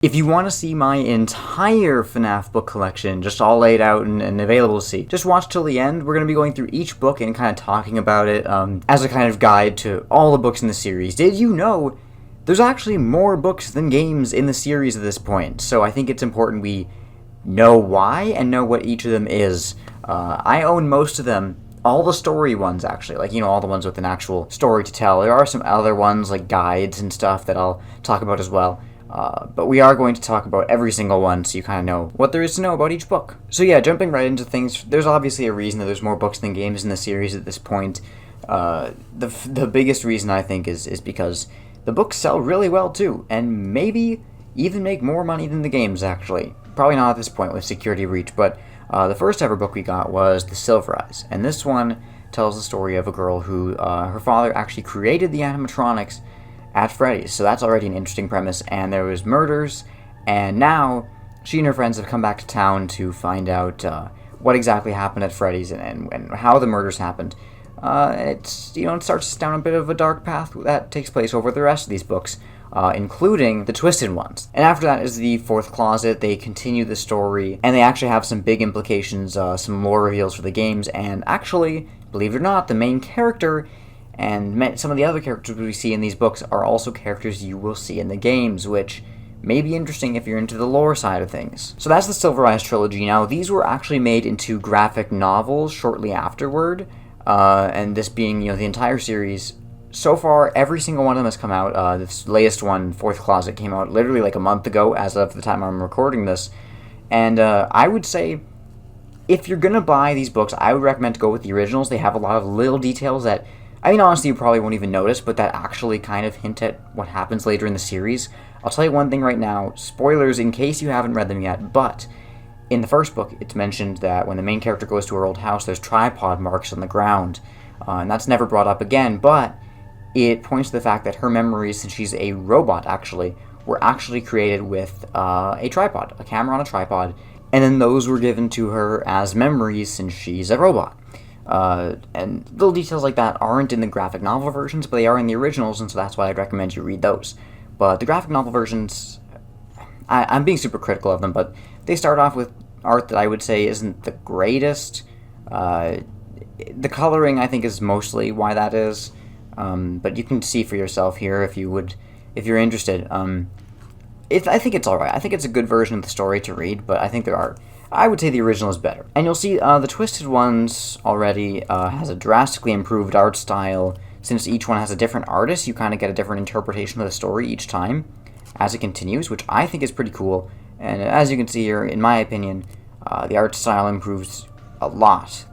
If you want to see my entire FNAF book collection, just all laid out and available to see, just watch till the end. We're going to be going through each book and kind of talking about it as a kind of guide to all the books in the series. Did you know there's actually more books than games in the series at this point? So I think it's important we know why and know what each of them is. I own most of them. All the story ones, actually, like, all the ones with an actual story to tell. There are some other ones, like guides and stuff, that I'll talk about as well. But we are going to talk about every single one, so you kind of know what there is to know about each book. So yeah, jumping right into things, there's obviously a reason that there's more books than games in the series at this point. The biggest reason, I think, is because the books sell really well, too, and maybe even make more money than the games, actually. Probably not at this point with Security Breach, but the first ever book we got was The Silver Eyes, and this one tells the story of a girl who, her father actually created the animatronics at Freddy's, so that's already an interesting premise, and there was murders, and now she and her friends have come back to town to find out what exactly happened at Freddy's and how the murders happened. It starts down a bit of a dark path that takes place over the rest of these books, including the twisted ones. And after that is the fourth closet. They continue the story, and they actually have some big implications, some lore reveals for the games, and actually, believe it or not, the main character and some of the other characters we see in these books are also characters you will see in the games, which may be interesting if you're into the lore side of things. So that's the Silver Eyes trilogy. Now, these were actually made into graphic novels shortly afterward, and this being, the entire series. So far, every single one of them has come out. This latest one, Fourth Closet, came out literally like a month ago as of the time I'm recording this. And I would say, if you're going to buy these books, I would recommend to go with the originals. They have a lot of little details that, honestly, you probably won't even notice, but that actually kind of hint at what happens later in the series. I'll tell you one thing right now, spoilers in case you haven't read them yet, but in the first book, it's mentioned that when the main character goes to her old house, there's tripod marks on the ground, and that's never brought up again, but it points to the fact that her memories, since she's a robot, actually, were actually created with a tripod, a camera on a tripod, and then those were given to her as memories since she's a robot. And little details like that aren't in the graphic novel versions, but they are in the originals, and so that's why I'd recommend you read those. But the graphic novel versions, I'm being super critical of them, but they start off with art that I would say isn't the greatest. The coloring, I think, is mostly why that is, but you can see for yourself here if you're interested. I think it's alright. I think it's a good version of the story to read, but I would say the original is better. And you'll see the Twisted Ones already has a drastically improved art style. Since each one has a different artist, you kind of get a different interpretation of the story each time as it continues, which I think is pretty cool. And as you can see here, in my opinion, the art style improves a lot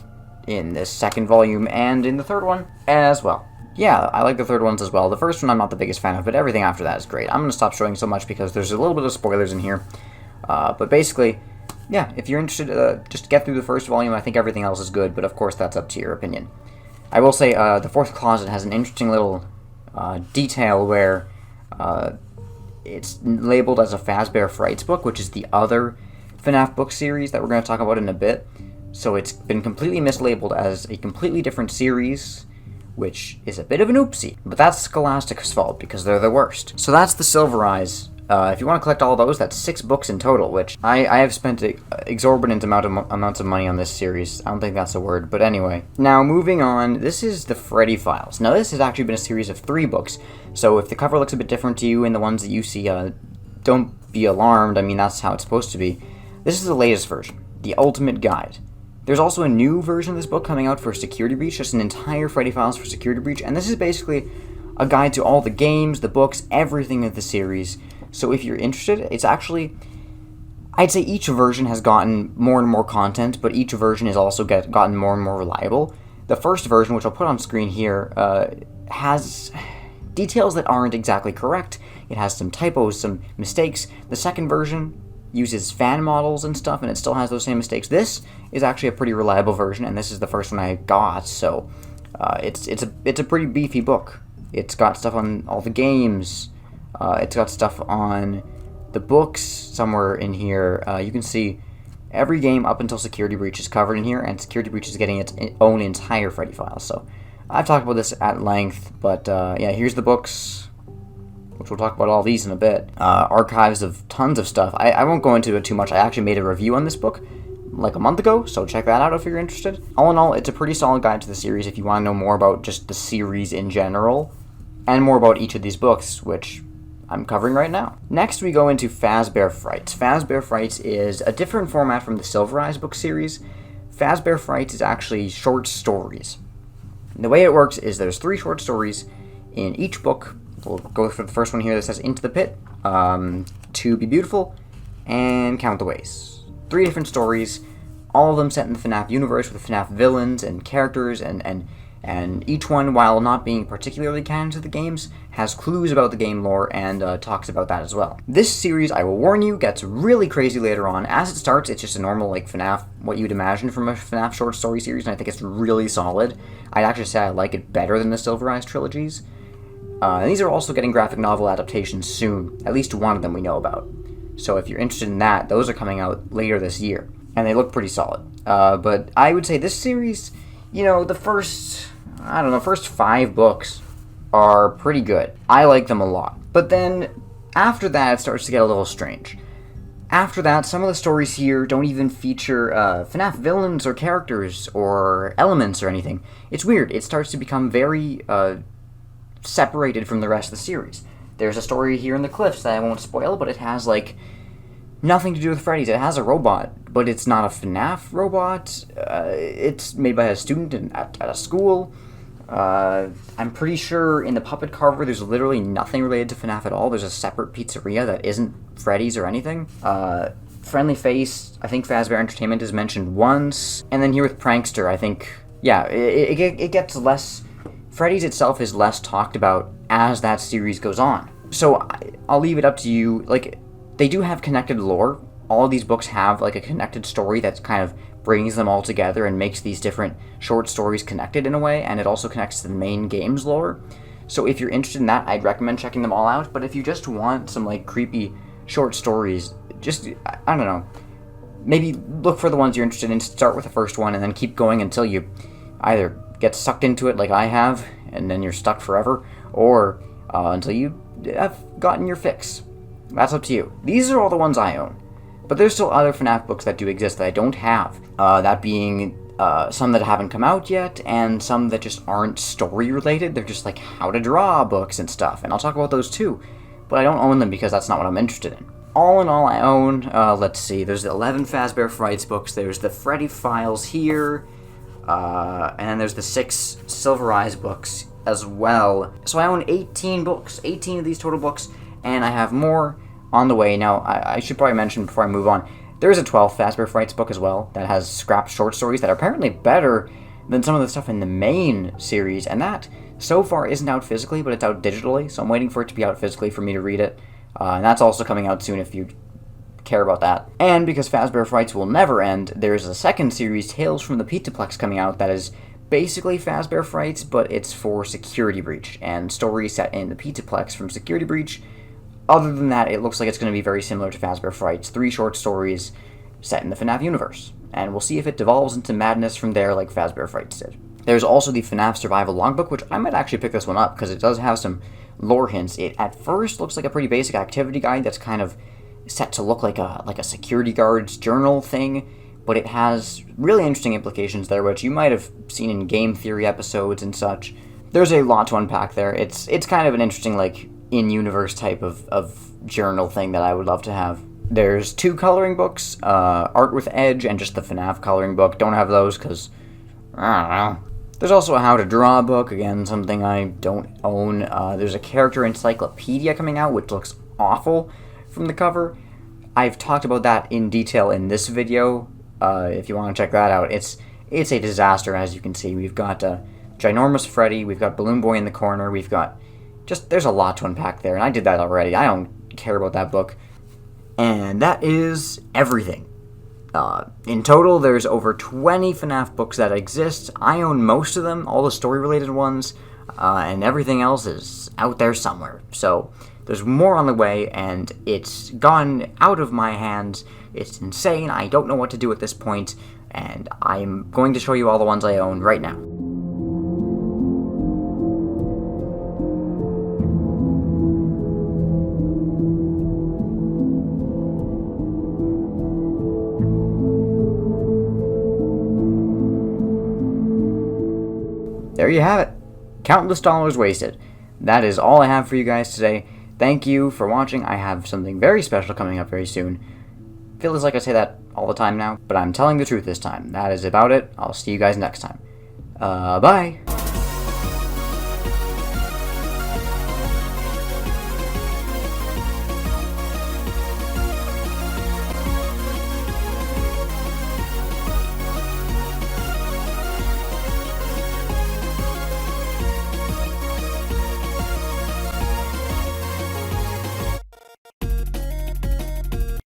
in this second volume and in the third one as well. Yeah, I like the third ones as well. The first one I'm not the biggest fan of, but everything after that is great. I'm going to stop showing so much because there's a little bit of spoilers in here. But basically, yeah, if you're interested, just get through the first volume. I think everything else is good, but of course that's up to your opinion. I will say the Fourth Closet has an interesting little detail where it's labeled as a Fazbear Frights book, which is the other FNAF book series that we're going to talk about in a bit. So it's been completely mislabeled as a completely different series, which is a bit of an oopsie. But that's Scholastic's fault, because they're the worst. So that's the Silver Eyes. If you want to collect all those, that's 6 books in total, which I have spent an exorbitant amounts of money on this series. I don't think that's a word, but anyway. Now, moving on, this is the Freddy Files. Now, this has actually been a series of 3 books, so if the cover looks a bit different to you and the ones that you see, don't be alarmed. That's how it's supposed to be. This is the latest version, the Ultimate Guide. There's also a new version of this book coming out for Security Breach, just an entire Freddy Files for Security Breach, and this is basically a guide to all the games, the books, everything of the series. So if you're interested, it's actually, I'd say each version has gotten more and more content, but each version has also gotten more and more reliable. The first version, which I'll put on screen here, has details that aren't exactly correct. It has some typos, some mistakes. The second version uses fan models and stuff, and it still has those same mistakes. This is actually a pretty reliable version, and this is the first one I got, so it's a pretty beefy book. It's got stuff on all the games. It's got stuff on the books somewhere in here. You can see every game up until Security Breach is covered in here, and Security Breach is getting its own entire Freddy Files. So I've talked about this at length, but yeah, here's the books. which we'll talk about all these in a bit. Archives of tons of stuff. I won't go into it too much. I actually made a review on this book like a month ago, so check that out if you're interested. All in all, it's a pretty solid guide to the series if you want to know more about just the series in general, and more about each of these books, which I'm covering right now. Next, we go into Fazbear Frights. Fazbear Frights is a different format from the Silver Eyes book series. Fazbear Frights is actually short stories. And the way it works is there's 3 short stories in each book. We'll go for the first one here that says Into the Pit, To Be Beautiful, and Count the Ways. 3 different stories, all of them set in the FNAF universe with FNAF villains and characters, and each one, while not being particularly canon to the games, has clues about the game lore and talks about that as well. This series, I will warn you, gets really crazy later on. As it starts, it's just a normal like FNAF, what you'd imagine from a FNAF short story series, and I think it's really solid. I'd actually say I like it better than the Silver Eyes trilogies. And these are also getting graphic novel adaptations soon. At least one of them we know about. So if you're interested in that, those are coming out later this year. And they look pretty solid. But I would say this series, the first 5 books are pretty good. I like them a lot. But then, after that, it starts to get a little strange. After that, some of the stories here don't even feature FNAF villains or characters or elements or anything. It's weird. It starts to become very separated from the rest of the series. There's a story here in the cliffs that I won't spoil, but it has, nothing to do with Freddy's. It has a robot, but it's not a FNAF robot. It's made by a student at a school. I'm pretty sure in the puppet carver there's literally nothing related to FNAF at all. There's a separate pizzeria that isn't Freddy's or anything. Friendly Face, I think Fazbear Entertainment is mentioned once. And then here with Prankster, I think, it gets less... Freddy's itself is less talked about as that series goes on. So I'll leave it up to you. They do have connected lore. All of these books have a connected story that kind of brings them all together and makes these different short stories connected in a way, and it also connects to the main game's lore. So if you're interested in that, I'd recommend checking them all out. But if you just want some creepy short stories, just, I don't know, maybe look for the ones you're interested in, start with the first one, and then keep going until you either get sucked into it like I have, and then you're stuck forever, or until you have gotten your fix. That's up to you. These are all the ones I own. But there's still other FNAF books that do exist that I don't have. That being some that haven't come out yet, and some that just aren't story-related. They're just how to draw books and stuff, and I'll talk about those too. But I don't own them because that's not what I'm interested in. All in all, I own, let's see, there's the 11 Fazbear Frights books, there's the Freddy Files here, and then there's the 6 Silver Eyes books as well. So I own 18 books, 18 of these total books, and I have more on the way. Now, I should probably mention before I move on, there is a 12th Fazbear Frights book as well that has scrapped short stories that are apparently better than some of the stuff in the main series, and that so far isn't out physically, but it's out digitally, so I'm waiting for it to be out physically for me to read it, and that's also coming out soon if you care about that. And because Fazbear Frights will never end, there's a second series, Tales From The Pizzaplex, coming out that is basically Fazbear Frights, but it's for Security Breach, and stories set in the Pizzaplex from Security Breach. Other than that, it looks like it's going to be very similar to Fazbear Frights, 3 short stories set in the FNAF universe, and we'll see if it devolves into madness from there like Fazbear Frights did. There's also the FNAF Survival Logbook, which I might actually pick this one up, because it does have some lore hints. It at first looks like a pretty basic activity guide that's kind of set to look like a security guard's journal thing, but it has really interesting implications there, which you might have seen in game theory episodes and such. There's a lot to unpack there. It's kind of an interesting, in-universe type of journal thing that I would love to have. There's 2 coloring books, Art with Edge and just the FNAF coloring book. Don't have those because, I don't know. There's also a How to Draw book, again, something I don't own. There's a Character Encyclopedia coming out, which looks awful from the cover. I've talked about that in detail in this video, if you want to check that out. It's a disaster, as you can see. We've got Ginormous Freddy, we've got Balloon Boy in the corner, we've got there's a lot to unpack there, and I did that already. I don't care about that book. And that is everything. In total, there's over 20 FNAF books that exist. I own most of them, all the story-related ones, and everything else is out there somewhere. So there's more on the way, and it's gone out of my hands. It's insane. I don't know what to do at this point, and I'm going to show you all the ones I own right now. there you have it. Countless dollars wasted. That is all I have for you guys today. Thank you for watching. I have something very special coming up very soon. Feels like I say that all the time now, but I'm telling the truth this time. That is about it. I'll see you guys next time. Bye.